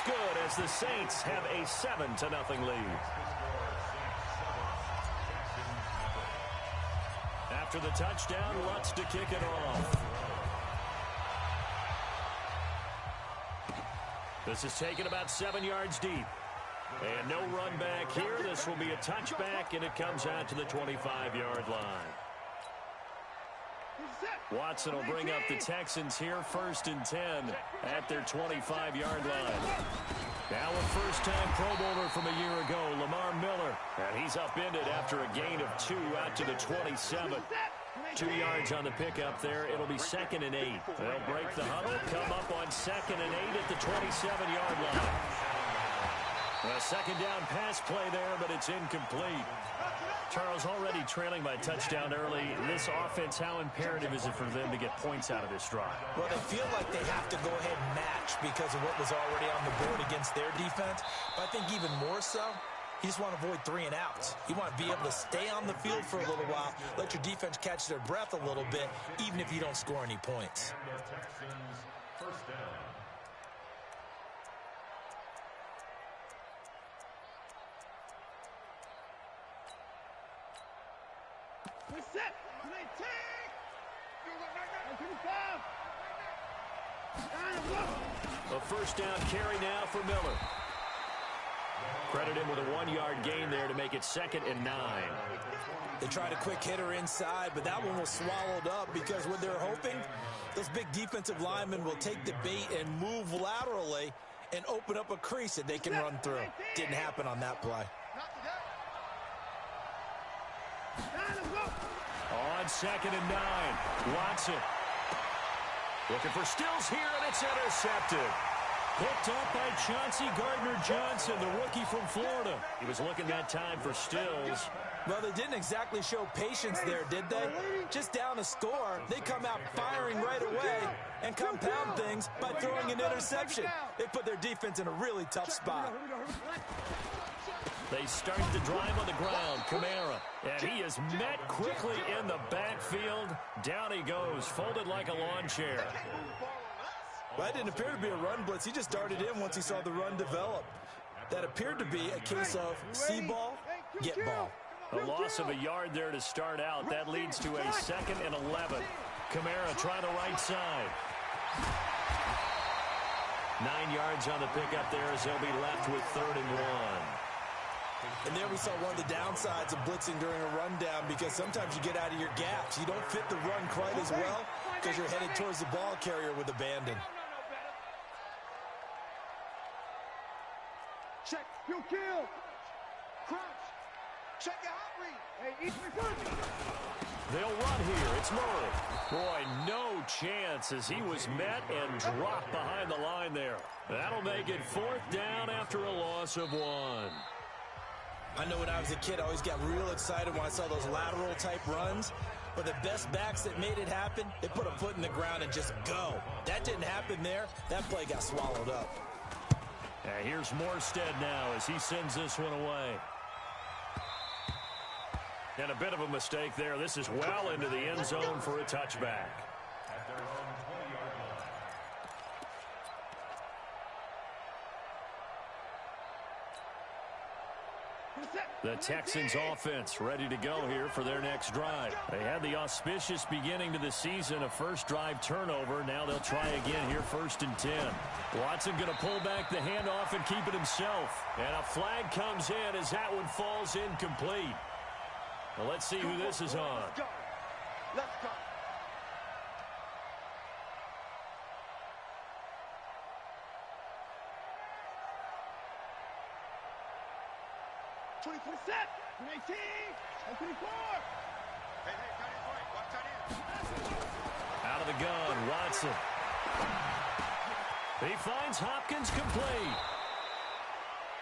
good as the Saints have a 7-0 lead. After the touchdown, Lutz to kick it off. This is taken about 7 yards deep. And no run back here. This will be a touchback, and it comes out to the 25-yard line. Watson will bring up the Texans here, 1st and 10 at their 25-yard line. Now a first-time Pro Bowler from a year ago, Lamar Miller. And he's upended after a gain of 2 out to the 27. 2 yards on the pickup there. It'll be 2nd and 8. They'll break the huddle, come up on 2nd and 8 at the 27-yard line. A second down pass play there, but it's incomplete. Charles, already trailing by a touchdown early. This offense, how imperative is it for them to get points out of this drive? Well, they feel like they have to go ahead and match because of what was already on the board against their defense. But I think even more so, you just want to avoid 3 and outs. You want to be able to stay on the field for a little while, let your defense catch their breath a little bit, even if you don't score any points. First down. A first down carry now for Miller. Credit him with a 1-yard gain there to make it 2nd and 9. They tried a quick hitter inside, but that one was swallowed up because what they're hoping, those big defensive linemen will take the bait and move laterally and open up a crease that they can run through. Didn't happen on that play. On 2nd and 9, Watson. Looking for Stills here, and it's intercepted. Picked up by Chauncey Gardner-Johnson, the rookie from Florida. He was looking that time for Stills. Well, they didn't exactly show patience there, did they? Just down a score, they come out firing right away and compound things by throwing an interception. They put their defense in a really tough spot. They start the drive on the ground. Kamara. And he is met quickly in the backfield. Down he goes, folded like a lawn chair. Well, that didn't appear to be a run blitz. He just darted in once he saw the run develop. That appeared to be a case of see ball, get ball. A loss of a yard there to start out. That leads to a 2nd and 11. Kamara try the right side. 9 yards on the pickup there as they'll be left with 3rd and 1. And there we saw one of the downsides of blitzing during a rundown because sometimes you get out of your gaps. You don't fit the run quite as well because you're headed towards the ball carrier with abandon. Check, you kill. Crouch. Check your hot read. Hey, each recruit. They'll run here. It's Murray. Boy, no chance as he was met and dropped behind the line there. That'll make it 4th down after a loss of 1. I know when I was a kid, I always got real excited when I saw those lateral-type runs. But the best backs that made it happen, they put a foot in the ground and just go. That didn't happen there. That play got swallowed up. Here's Morstead now as he sends this one away. And a bit of a mistake there. This is well into the end zone for a touchback. The Texans offense ready to go here for their next drive. They had the auspicious beginning to the season, a first drive turnover. Now they'll try again here, 1st and 10. Watson going to pull back the handoff and keep it himself. And a flag comes in as that one falls incomplete. Well, let's see who this is on. Let's go. Set. 18. 24. Hey, tight end right. Watch tight end. Out of the gun, Watson. He finds Hopkins complete.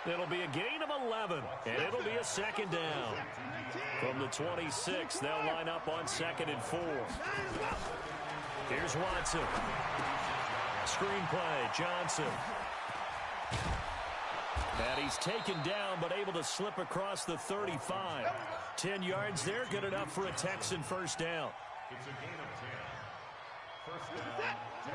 It'll be a gain of 11, and it'll be a 2nd down. From the 26, they'll line up on 2nd and 4. Here's Watson. Screenplay, Johnson. And he's taken down, but able to slip across the 35. 10 yards there, good enough for a Texan first down. It's a gain of 10.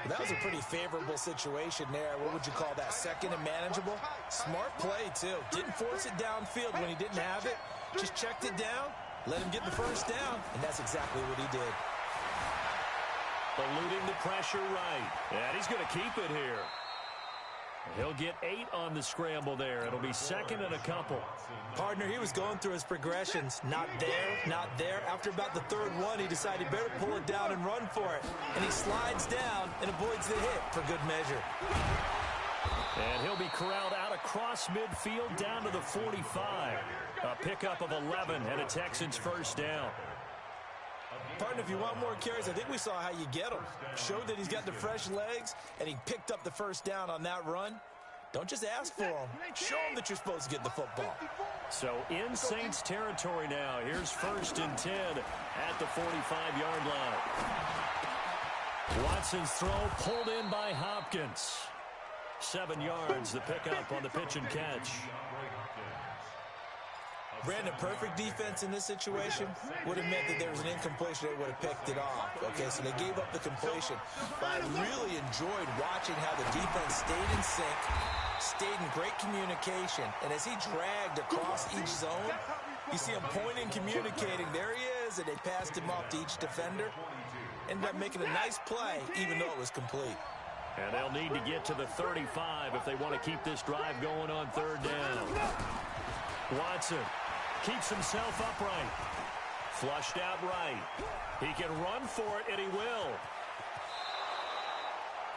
That was a pretty favorable situation there. What would you call that? Second and manageable? Smart play, too. Didn't force it downfield when he didn't have it. Just checked it down, let him get the first down, and that's exactly what he did. Eluding the pressure right. And he's going to keep it here. He'll get 8 on the scramble there. It'll be second and a couple. Partner, he was going through his progressions. Not there, not there. After about the third one, he decided he better pull it down and run for it. And he slides down and avoids the hit for good measure. And he'll be corralled out across midfield down to the 45. A pickup of 11 and a Texans first down. Partner, if you want more carries, I think we saw how you get them. Showed that he's got the fresh legs, and he picked up the first down on that run. Don't just ask for them. Show them that you're supposed to get the football. So in Saints territory now. Here's first and 10 at the 45-yard line. Watson's throw pulled in by Hopkins. 7 yards, the pickup on the pitch and catch. Brandon, perfect defense in this situation would have meant that there was an incompletion. They would have picked it off. Okay, so they gave up the completion. But I really enjoyed watching how the defense stayed in sync, stayed in great communication. And as he dragged across each zone, you see him pointing, communicating. There he is, and they passed him off to each defender. Ended up making a nice play, even though it was complete. And they'll need to get to the 35 if they want to keep this drive going on third down. Watson keeps himself upright. Flushed out right. He can run for it, and he will.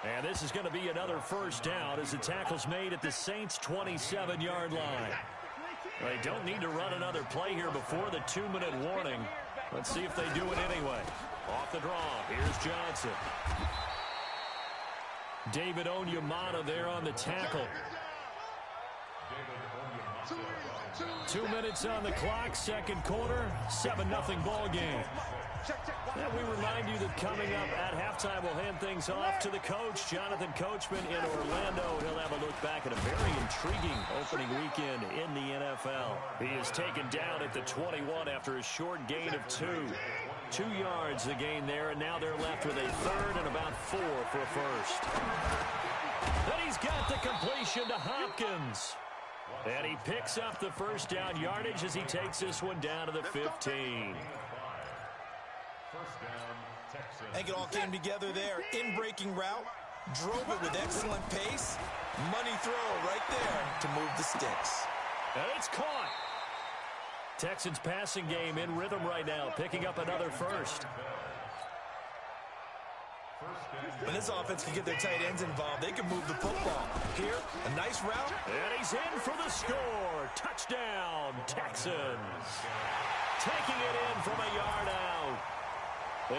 And this is going to be another first down as the tackle's made at the Saints' 27-yard line. They don't need to run another play here before the 2-minute warning. Let's see if they do it anyway. Off the draw, here's Johnson. David Onyemata there on the tackle. 2 minutes on the clock, second quarter, 7-0 ball game. And we remind you that coming up at halftime, we'll hand things off to the coach, Jonathan Coachman in Orlando. He'll have a look back at a very intriguing opening weekend in the NFL. He is taken down at the 21 after a short gain of 2. 2 yards the gain there, and now they're left with a third and about 4 for a first. Then he's got the completion to Hopkins. And he picks up the first down yardage as he takes this one down to the 15. I think it all came together there. In-breaking route, drove it with excellent pace. Money throw right there to move the sticks. And it's caught. Texans passing game in rhythm right now, picking up another first. When this offense can get their tight ends involved, they can move the football. Here, a nice route. And he's in for the score. Touchdown, Texans. Taking it in from a yard out.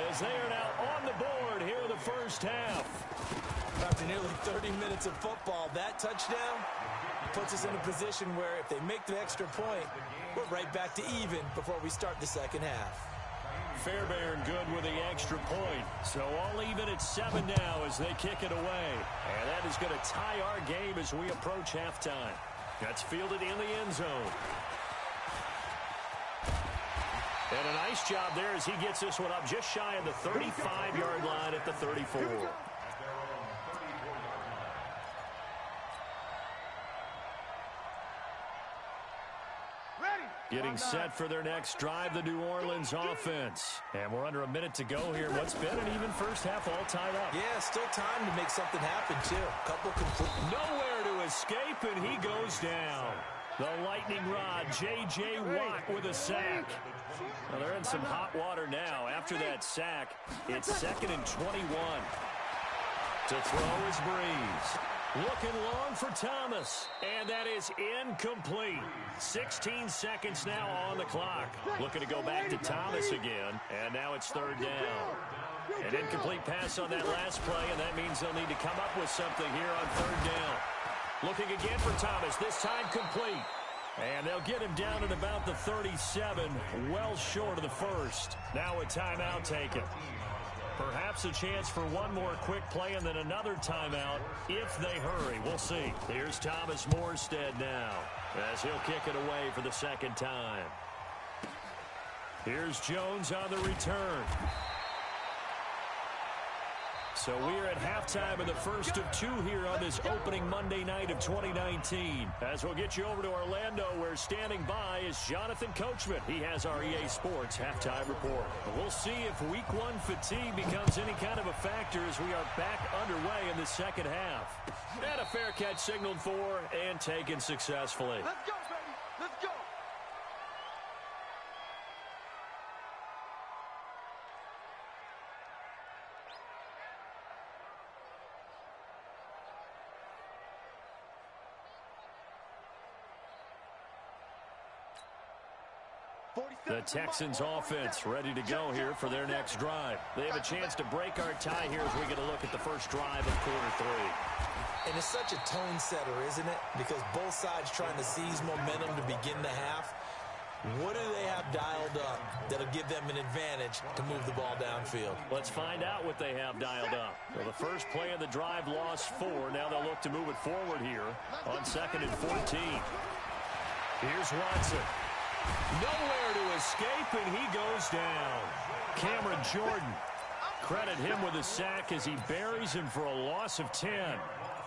As they are now on the board here in the first half. After nearly 30 minutes of football, that touchdown puts us in a position where if they make the extra point, we're right back to even before we start the second half. Fairbairn good with the extra point. So all even at 7 now as they kick it away. And that is going to tie our game as we approach halftime. That's fielded in the end zone. And a nice job there as he gets this one up just shy of the 35-yard line at the 34. Getting set for their next drive, the New Orleans offense. And we're under a minute to go here. What's been an even first half all tied up. Yeah, still time to make something happen, too. Couple complete. Nowhere to escape, and he goes down. The lightning rod, J.J. Watt with a sack. Well, they're in some hot water now. After that sack, it's 2nd and 21. To throw is Breeze. Looking long for Thomas, and that is incomplete. 16 seconds now on the clock. Looking to go back to Thomas again, and now it's third down. An incomplete pass on that last play, and that means they'll need to come up with something here on third down. Looking again for Thomas, this time complete. And they'll get him down at about the 37, well short of the first. Now a timeout taken. Perhaps a chance for one more quick play and then another timeout if they hurry. We'll see. Here's Thomas Morstead now as he'll kick it away for the second time. Here's Jones on the return. So we're at halftime of the first of two here on this opening Monday night of 2019. As we'll get you over to Orlando, where standing by is Jonathan Coachman. He has our EA Sports halftime report. But we'll see if week one fatigue becomes any kind of a factor as we are back underway in the second half. And a fair catch signaled for and taken successfully. Let's go, baby. Let's go. The Texans offense ready to go here for their next drive. They have a chance to break our tie here as we get a look at the first drive of quarter three. And it's such a tone setter, isn't it? Because both sides trying to seize momentum to begin the half. What do they have dialed up that'll give them an advantage to move the ball downfield? Let's find out what they have dialed up. Well, the first play of the drive lost 4. Now they'll look to move it forward here on 2nd and 14. Here's Watson. Nowhere to escape, and he goes down. Cameron Jordan. Credit him with a sack as he buries him for a loss of 10.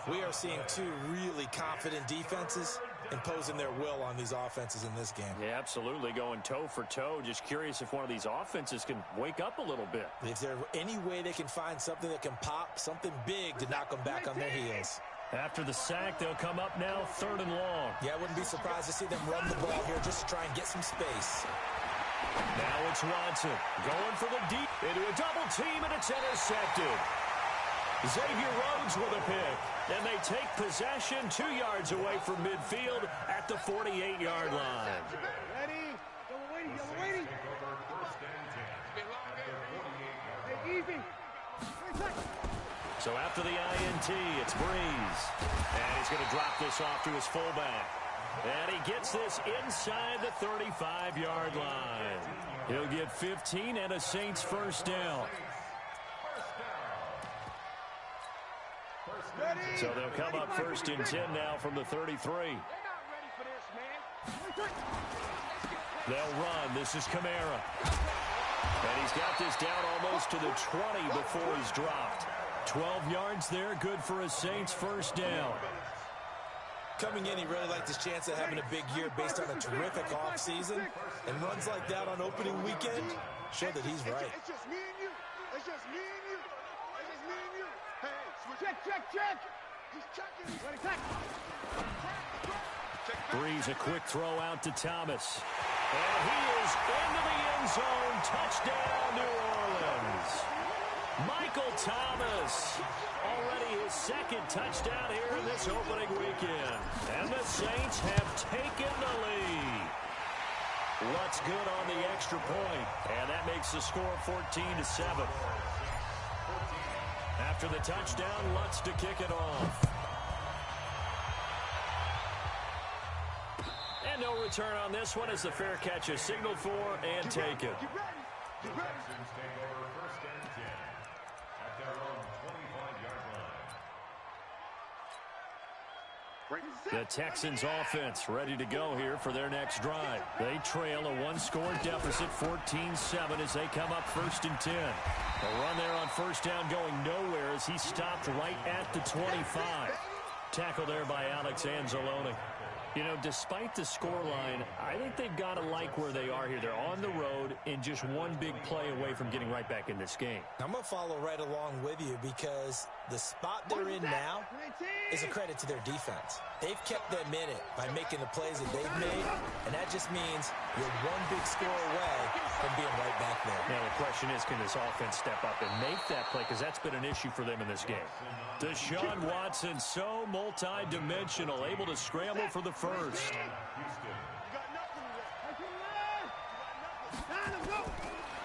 We are seeing two really confident defenses imposing their will on these offenses in this game. Yeah, absolutely, going toe for toe. Just curious if one of these offenses can wake up a little bit. Is there any way they can find something that can pop, something big to knock them back on their heels? After the sack, they'll come up now 3rd and long. Yeah, I wouldn't be surprised to see them run the ball here just to try and get some space. Now it's Watson going for the deep into a double team, and it's intercepted. Xavier Rhodes with a pick, and they take possession 2 yards away from midfield at the 48-yard line. Ready? Double waiting. Hey, easy. So after the INT, it's Breeze. And he's going to drop this off to his fullback. And he gets this inside the 35-yard line. He'll get 15 and a Saints first down. So they'll come up 1st and 10 now from the 33. They'll run. This is Kamara. And he's got this down almost to the 20 before he's dropped. 12 yards there, good for a Saints first down. Coming in, he really liked his chance of having a big year based on a terrific offseason. And runs like that on opening weekend show that he's right. It's just me and you. It's just me and you. It's just me and you. Hey, switch. Check. He's checking. Ready, check. Breeze, a quick throw out to Thomas. And he is into the end zone. Touchdown, New Orleans. Michael Thomas, already his 2nd touchdown here in this opening weekend. And the Saints have taken the lead. What's good on the extra point? And that makes the score 14-7. After the touchdown, Lutz to kick it off. And no return on this one as the fair catch is signaled for and taken. Texans take over 1st and 10 at their own 25-yard line. The Texans offense ready to go here for their next drive. They trail a 1-score deficit, 14-7 as they come up 1st and 10. A run there on 1st down going nowhere as he stopped right at the 25. Tackle there by Alex Anzalone. You know, despite the scoreline, I think they've got to like where they are here. They're on the road and just one big play away from getting right back in this game. I'm going to follow right along with you because the spot they're in now is a credit to their defense. They've kept them in it by making the plays that they've made, and that just means you're one big score away from being right back there. Now the question is, can this offense step up and make that play? Because that's been an issue for them in this game. Deshaun Watson, so multi-dimensional, able to scramble for the first.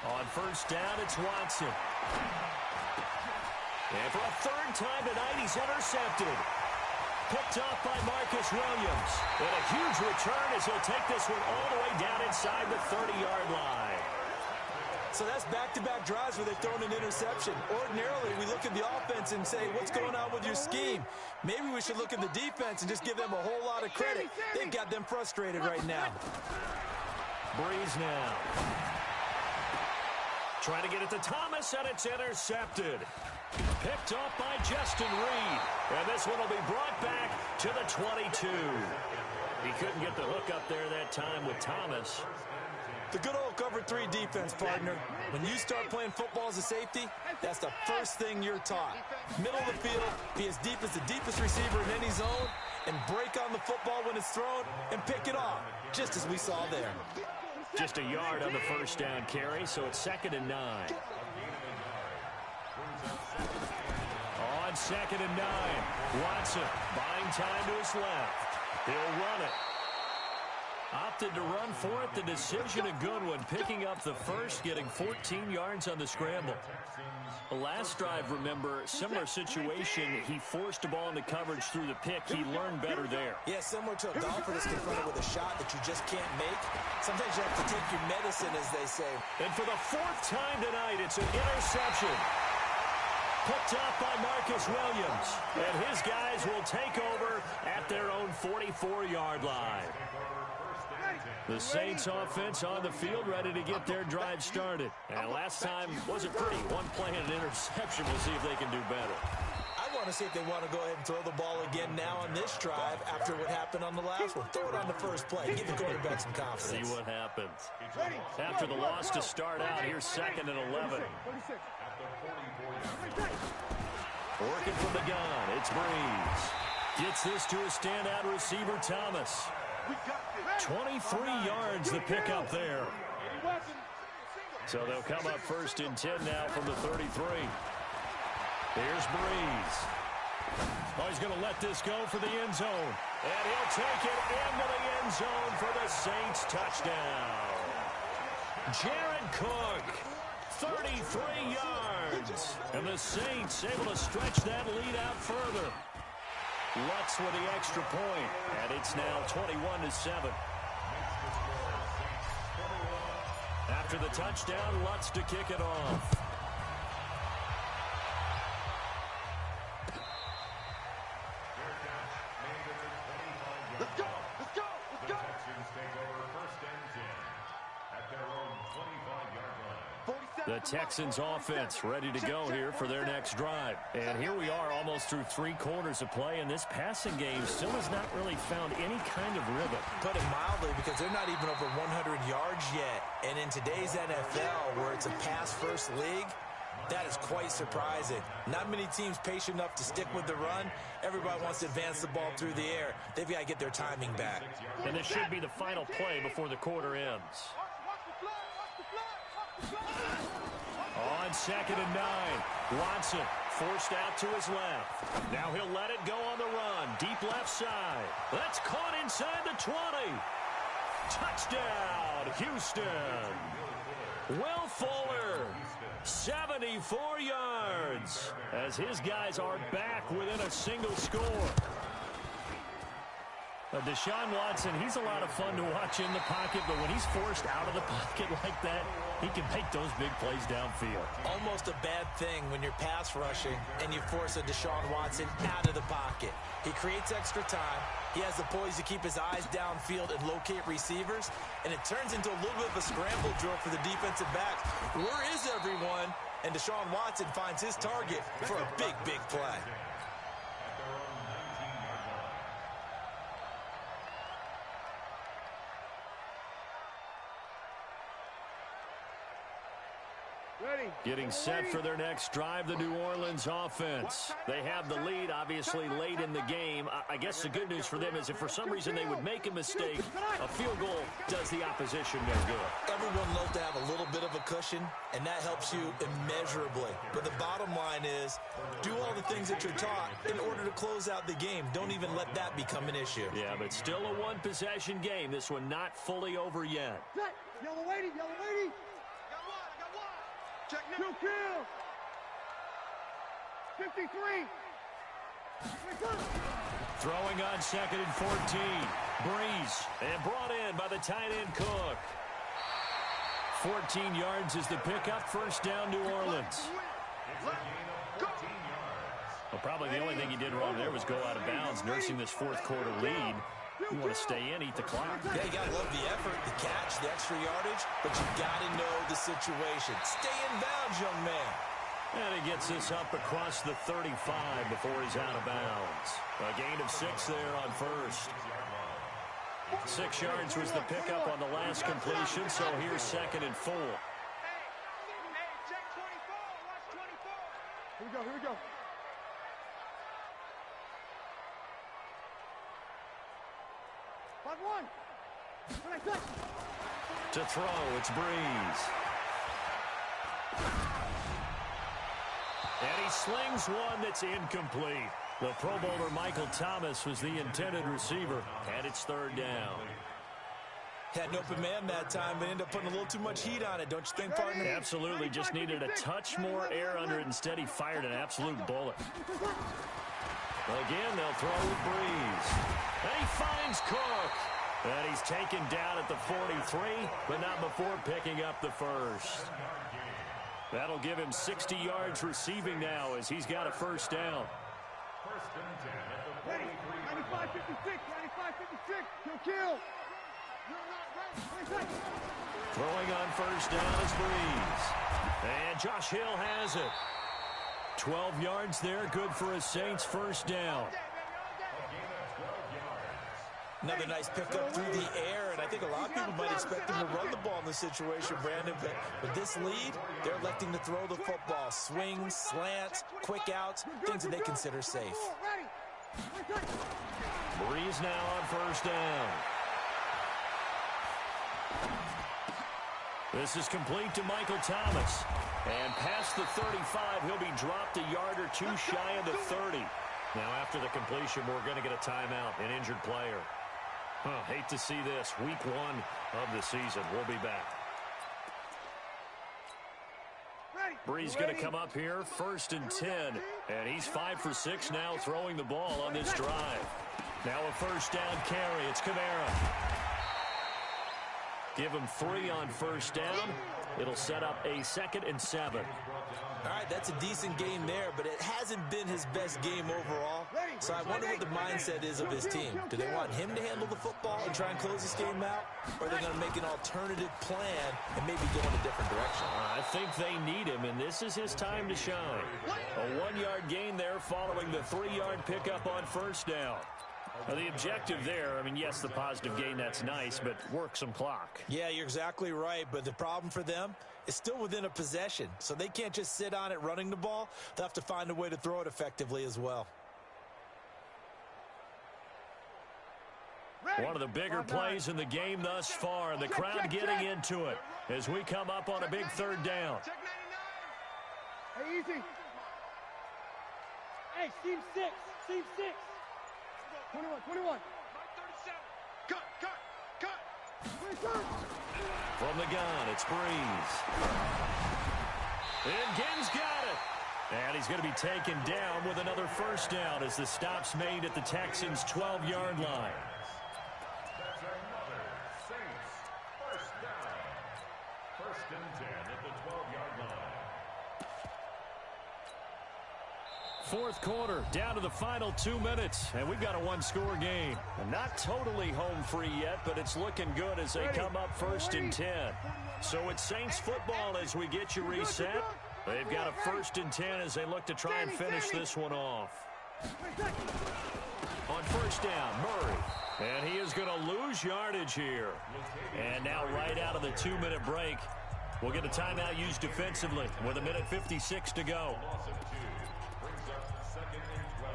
On 1st down, it's Watson. And for a 3rd time tonight, he's intercepted. Picked off by Marcus Williams. And a huge return as he'll take this one all the way down inside the 30-yard line. So that's back-to-back drives where they've thrown an interception. Ordinarily, we look at the offense and say, what's going on with your scheme? Maybe we should look at the defense and just give them a whole lot of credit. They've got them frustrated right now. Breeze now. Trying to get it to Thomas, and it's intercepted. Picked off by Justin Reed. And this one will be brought back to the 22. He couldn't get the hook up there that time with Thomas. The good old cover 3 defense, partner. When you start playing football as a safety, that's the first thing you're taught. Middle of the field, be as deep as the deepest receiver in any zone, and break on the football when it's thrown and pick it off, just as we saw there. Just a yard on the first down carry, so it's 2nd and 9. On 2nd and 9, Watson buying time to his left. He'll run it. Opted to run for it. The decision a good one. Picking up the first, getting 14 yards on the scramble. The last drive, remember, similar situation. He forced the ball into coverage through the pick. He learned better there. Yeah, similar to a golfer that's confronted with a shot that you just can't make. Sometimes you have to take your medicine, as they say. And for the 4th time tonight, it's an interception. Picked off by Marcus Williams. And his guys will take over at their own 44-yard line. The Saints offense on the field, ready to get their drive started. And last time wasn't pretty. One play and an interception. We'll see if they can do better. I want to see if they want to go ahead and throw the ball again now on this drive after what happened on the last one. Throw it on the first play. Give the quarterback some confidence. See what happens. After the loss to start out, here's 2nd and 11. Working from the gun, it's Breeze. Gets this to a standout receiver, Thomas. 23 yards the pickup there. So they'll come up 1st and 10 now from the 33. Here's Breeze. Oh, he's going to let this go for the end zone. And he'll take it into the end zone for the Saints touchdown. Jared Cook, 33 yards. And the Saints able to stretch that lead out further. Lutz with the extra point, and it's now 21-7. After the touchdown, Lutz to kick it off. Let's go! Let's go! Let's go! The Texans take over 1st and 10 at their own 25-yard line. The Texans offense ready to go here for their next drive. And here we are almost through 3 quarters of play, and this passing game still has not really found any kind of rhythm. Put it mildly, because they're not even over 100 yards yet. And in today's NFL, where it's a pass-first league, that is quite surprising. Not many teams patient enough to stick with the run. Everybody wants to advance the ball through the air. They've got to get their timing back. And this should be the final play before the quarter ends. On 2nd and 9, Watson forced out to his left. Now he'll let it go on the run. Deep left side. That's caught inside the 20. Touchdown, Houston. Will Fuller, 74 yards, as his guys are back within a single score. Deshaun Watson, he's a lot of fun to watch in the pocket, but when he's forced out of the pocket like that, he can make those big plays downfield. Almost a bad thing when you're pass rushing and you force a Deshaun Watson out of the pocket. He creates extra time. He has the poise to keep his eyes downfield and locate receivers, and it turns into a little bit of a scramble drill for the defensive backs. Where is everyone? And Deshaun Watson finds his target for a big, big play. Getting set for their next drive, the New Orleans offense. They have the lead, obviously, late in the game. I guess the good news for them is if for some reason they would make a mistake, a field goal does the opposition no good. Everyone loves to have a little bit of a cushion, and that helps you immeasurably. But the bottom line is, do all the things that you're taught in order to close out the game. Don't even let that become an issue. Yeah, but still a one-possession game. This one not fully over yet. Yellow lady, yellow lady. Check now. 2 kill. 53. Throwing on 2nd and 14. Breeze. And brought in by the tight end Cook. 14 yards is the pickup. First down, New Orleans. Well, probably the only thing he did wrong there was go out of bounds, nursing this fourth quarter lead. You want to stay in, eat the clock. Yeah, you got to love the effort, the catch, the extra yardage, but you got to know the situation. Stay in bounds, young man. And he gets this up across the 35 before he's out of bounds. A gain of 6 there on first. 6 yards was the pickup on the last completion, so here's 2nd and 4. Hey, check 24. Watch 24. Here we go. One. To throw, it's Breeze. And he slings one that's incomplete. The Pro Bowler Michael Thomas was the intended receiver, and it's 3rd down. Had an open man that time, but ended up putting a little too much heat on it, don't you think, partner? Absolutely, just needed a touch more air under it. Instead, he fired an absolute bullet. Again, they'll throw with Breeze. And he finds Cook. And he's taken down at the 43, but not before picking up the first. That'll give him 60 yards receiving now as he's got a 1st down. 1st and 10 at the 43. 95-56. Kill. Throwing on 1st down is Breeze. And Josh Hill has it. 12 yards there, good for a Saints 1st down. Another nice pickup through the air, and I think a lot of people might expect him to run the ball in this situation, Brandon. But with this lead, they're electing to throw the football. Swings, slants, quick outs, things that they consider safe. Breeze now on 1st down. This is complete to Michael Thomas. And past the 35, he'll be dropped a yard or 2 shy of the 30. Now, after the completion, we're going to get a timeout, an injured player. Hate to see this. Week 1 of the season. We'll be back. Breeze going to come up here, 1st and 10. And he's 5 for 6 now throwing the ball on this drive. Now a 1st down carry. It's Kamara. Give him 3 on 1st down. It'll set up a 2nd and 7. All right, that's a decent game there, but it hasn't been his best game overall. So I wonder what the mindset is of his team. Do they want him to handle the football and try and close this game out? Or are they going to make an alternative plan and maybe go in a different direction? I think they need him, and this is his time to shine. A 1-yard gain there following the 3-yard pickup on 1st down. Now, the objective there, I mean, yes, the positive gain, that's nice, but work some clock. Yeah, you're exactly right, but the problem for them is still within a possession, so they can't just sit on it running the ball. They'll have to find a way to throw it effectively as well. One of the bigger plays in the game thus far, and the crowd getting into it as we come up on a big 3rd down. Hey, easy. Hey, seam 6. 21. Cut. From the gun, it's Breeze. And Ginn's got it. And he's going to be taken down with another 1st down as the stop's made at the Texans' 12-yard line. That's another Saints 1st down. 1st and 10 at the 12-yard line. 4th quarter, down to the final 2 minutes, and we've got a 1-score game. Not totally home free yet, but it's looking good as they come up 1st and 10. So it's Saints football as we get you reset. They've got a 1st and 10 as they look to try and finish this one off. On 1st down, Murray. And he is going to lose yardage here. And now right out of the 2-minute break, we'll get a timeout used defensively with 1:56 to go. Loss of 2 brings up 2nd and 12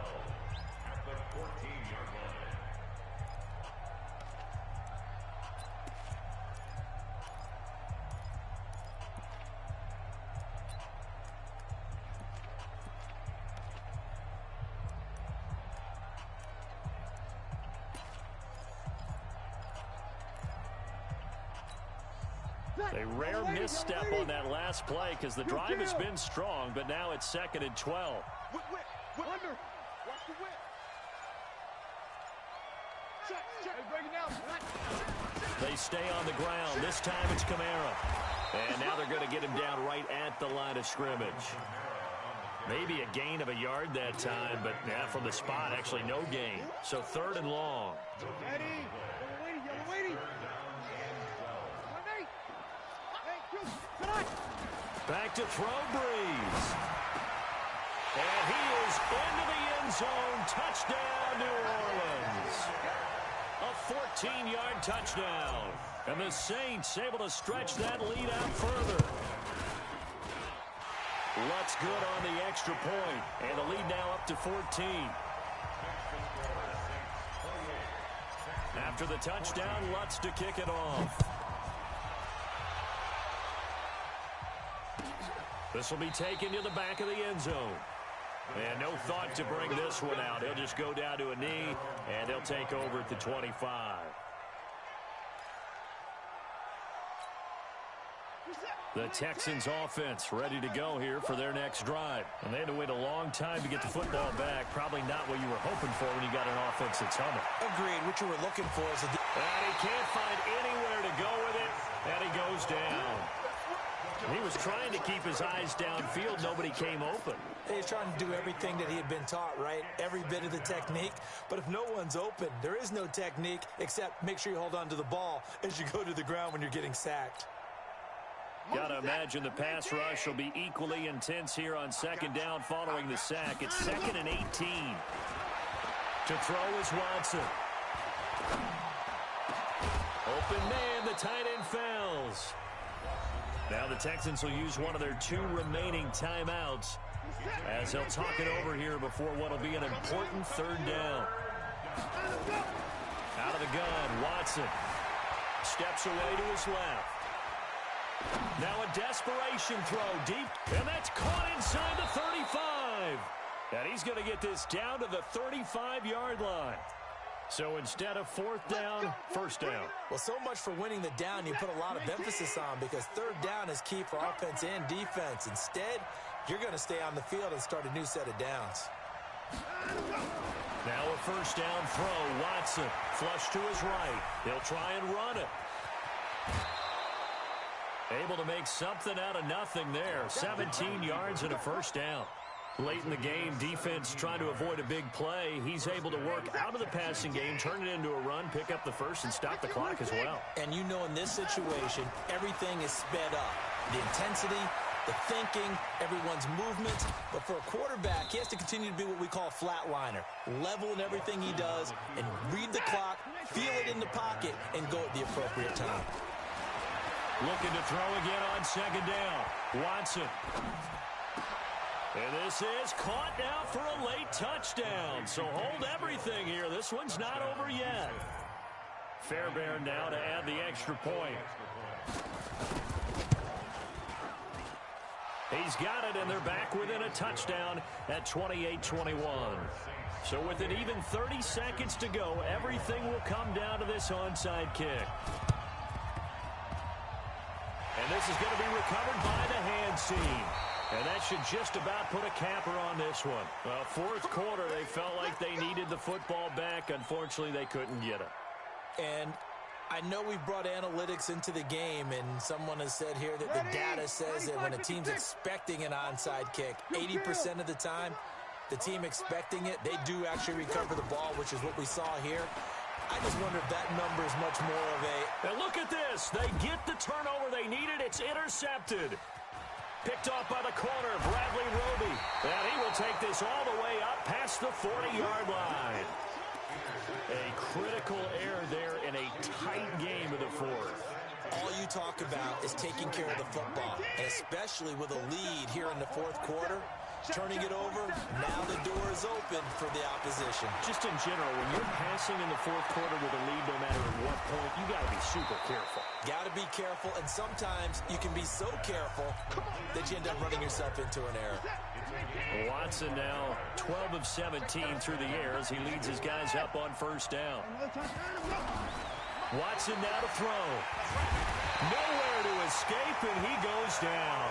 at the 14-yard line. A rare misstep on that last play because the drive has been strong, but now it's 2nd and 12. Whip. Under. Watch the whip. Check. Hey, break it down. They stay on the ground. This time it's Kamara. And now they're going to get him down right at the line of scrimmage. Maybe a gain of a yard that time, but from the spot, actually no gain. So 3rd and long. Ready. Yellow waiting. Back to throw, Breeze. And he is into the end zone. Touchdown, New Orleans. A 14-yard touchdown. And the Saints able to stretch that lead out further. Lutz good on the extra point. And the lead now up to 14. After the touchdown, Lutz to kick it off. This will be taken to the back of the end zone. And no thought to bring this one out. He'll just go down to a knee, and they'll take over at the 25. The Texans offense ready to go here for their next drive. And they had to wait a long time to get the football back. Probably not what you were hoping for when you got an offense that's humming. Agreed. What you were looking for is and he can't find anywhere to go with it, and he goes down. He was trying to keep his eyes downfield. Nobody came open. He's trying to do everything that he had been taught, right? Every bit of the technique. But if no one's open, there is no technique except make sure you hold on to the ball as you go to the ground when you're getting sacked. Got to imagine the pass rush will be equally intense here on second down following the sack. It's 2nd and 18. To throw is Watson. Open man, the tight end fails. Now the Texans will use one of their 2 remaining timeouts as they'll talk it over here before what will be an important 3rd down. Out of the gun, Watson steps away to his left. Now a desperation throw deep, and that's caught inside the 35. And he's going to get this down to the 35-yard line. So instead of 4th down, 1st down. Well, so much for winning the down you put a lot of emphasis on because 3rd down is key for offense and defense. Instead, you're going to stay on the field and start a new set of downs. Now a 1st down throw. Watson flush to his right. He'll try and run it. Able to make something out of nothing there. 17 yards and a 1st down. Late in the game, defense trying to avoid a big play. He's able to work out of the passing game, turn it into a run, pick up the 1st, and stop the clock as well. And you know in this situation, everything is sped up. The intensity, the thinking, everyone's movement. But for a quarterback, he has to continue to be what we call a flatliner. Level in everything he does and read the clock, feel it in the pocket, and go at the appropriate time. Looking to throw again on 2nd down. Watson. And this is caught now for a late touchdown. So hold everything here. This one's not over yet. Fairbairn now to add the extra point. He's got it, and they're back within a touchdown at 28-21. So with an even 30 seconds to go, everything will come down to this onside kick. And this is going to be recovered by the hands team. And that should just about put a capper on this one. Well, 4th quarter, they felt like they needed the football back. Unfortunately, they couldn't get it. And I know we've brought analytics into the game, and someone has said here that the data says that when a team's expecting an onside kick, 80% of the time, the team expecting it, they do actually recover the ball, which is what we saw here. I just wonder if that number is much more of a... And look at this. They get the turnover they needed. It's intercepted. Picked off by the corner, Bradley Roby. And he will take this all the way up past the 40-yard line. A critical error there in a tight game of the 4th. All you talk about is taking care of the football, and especially with a lead here in the 4th quarter. Turning it over, now the door is open for the opposition. Just in general, when you're passing in the 4th quarter with a lead, no matter at what point, you got to be super careful. Got to be careful, and sometimes you can be so careful that you end up running yourself into an error. Watson now 12 of 17 through the air as he leads his guys up on 1st down. Watson now to throw. Nowhere to escape, and he goes down.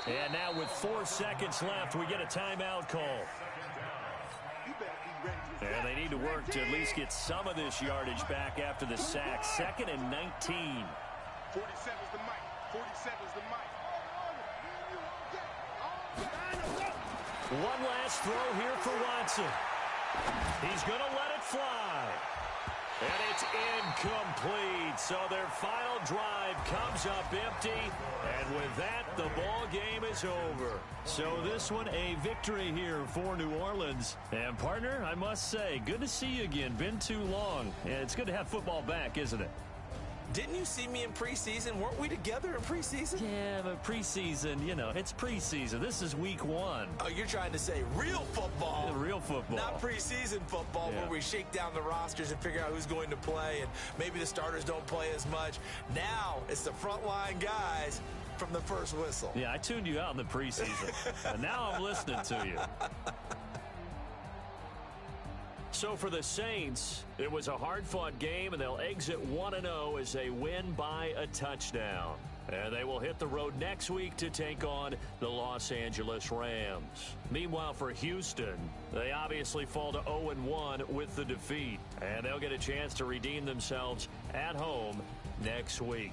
And now with 4 seconds left, we get a timeout call. And they need to work to at least get some of this yardage back after the sack. 2nd and 19. 47's the mic. 47's the mic. One last throw here for Watson. He's going to let it fly. And it's incomplete. So their final drive comes up empty. And with that, the ball game is over. So this one, a victory here for New Orleans. And, partner, I must say, good to see you again. Been too long. And it's good to have football back, isn't it? Didn't you see me in preseason? Weren't we together in preseason? Yeah, but preseason, you know, it's preseason. This is week 1. Oh, you're trying to say real football. Yeah, real football. Not preseason football where we shake down the rosters and figure out who's going to play, and maybe the starters don't play as much. Now it's the frontline guys from the first whistle. Yeah, I tuned you out in the preseason. And now I'm listening to you. So for the Saints, it was a hard-fought game, and they'll exit 1-0 as they win by a touchdown. And they will hit the road next week to take on the Los Angeles Rams. Meanwhile, for Houston, they obviously fall to 0-1 with the defeat. And they'll get a chance to redeem themselves at home next week.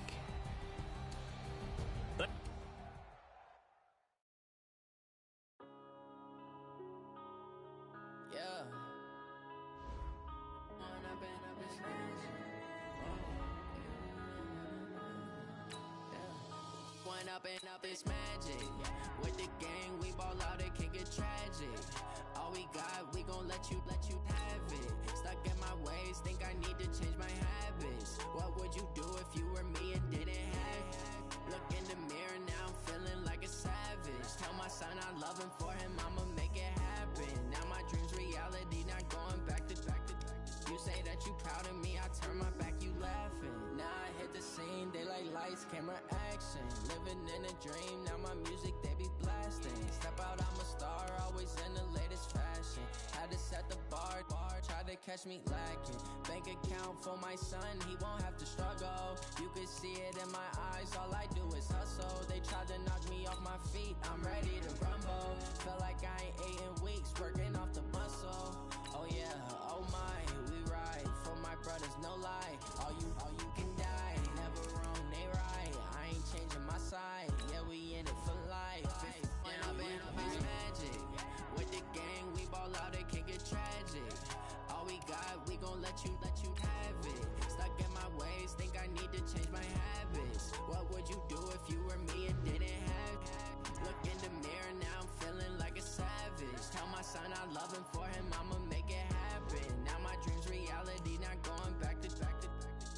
Up it's magic. With the gang, we ball out, it can get tragic. All we got, we gon' let you have it. Stuck in my ways, think I need to change my habits. What would you do if you were me and didn't have it? Look in the mirror, now I'm feeling like a savage. Tell my son I love him, for him I'ma make it happen. Now my dream's reality, not going back to. You say that you proud of me, I turn my back, you laughing. Now I hit the scene, they like lights, camera, action. Living in a dream, now my music, they be blasting. Step out, I'm a star, always in the latest fashion. Had to set the bar, try to catch me lacking. Bank account for my son, he won't have to struggle. You can see it in my eyes, all I do is hustle. They tried to knock me off my feet, I'm ready to rumble. Felt like I ain't ate in weeks, working off the muscle. Oh yeah, oh my, we ride for my brothers, no lie. All you can die, never wrong, they right. I ain't changing my side, yeah, we in it for life. It's magic. With the gang, we ball out, it can get tragic. All we got, we gon' let you have it. Stuck in my ways, think I need to change my habits. What would you do if you were me and didn't have it? Look in the mirror, now I'm feeling like a savage. Tell my son I love him, for him I'ma make it happen. Now my dream's reality, not going back to.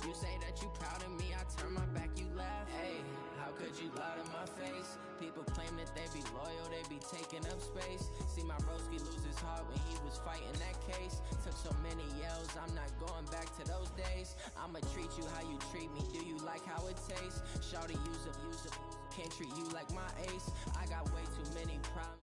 You say that you proud of me, I turn my back, you laugh. Hey, how could you lie to my face? People claim that they be loyal, they be taking up space. See my broski lose his heart when he was fighting that case. Took so many yells, I'm not going back to those days. I'ma treat you how you treat me, do you like how it tastes? Shawty, use up, can't treat you like my ace. I got way too many problems.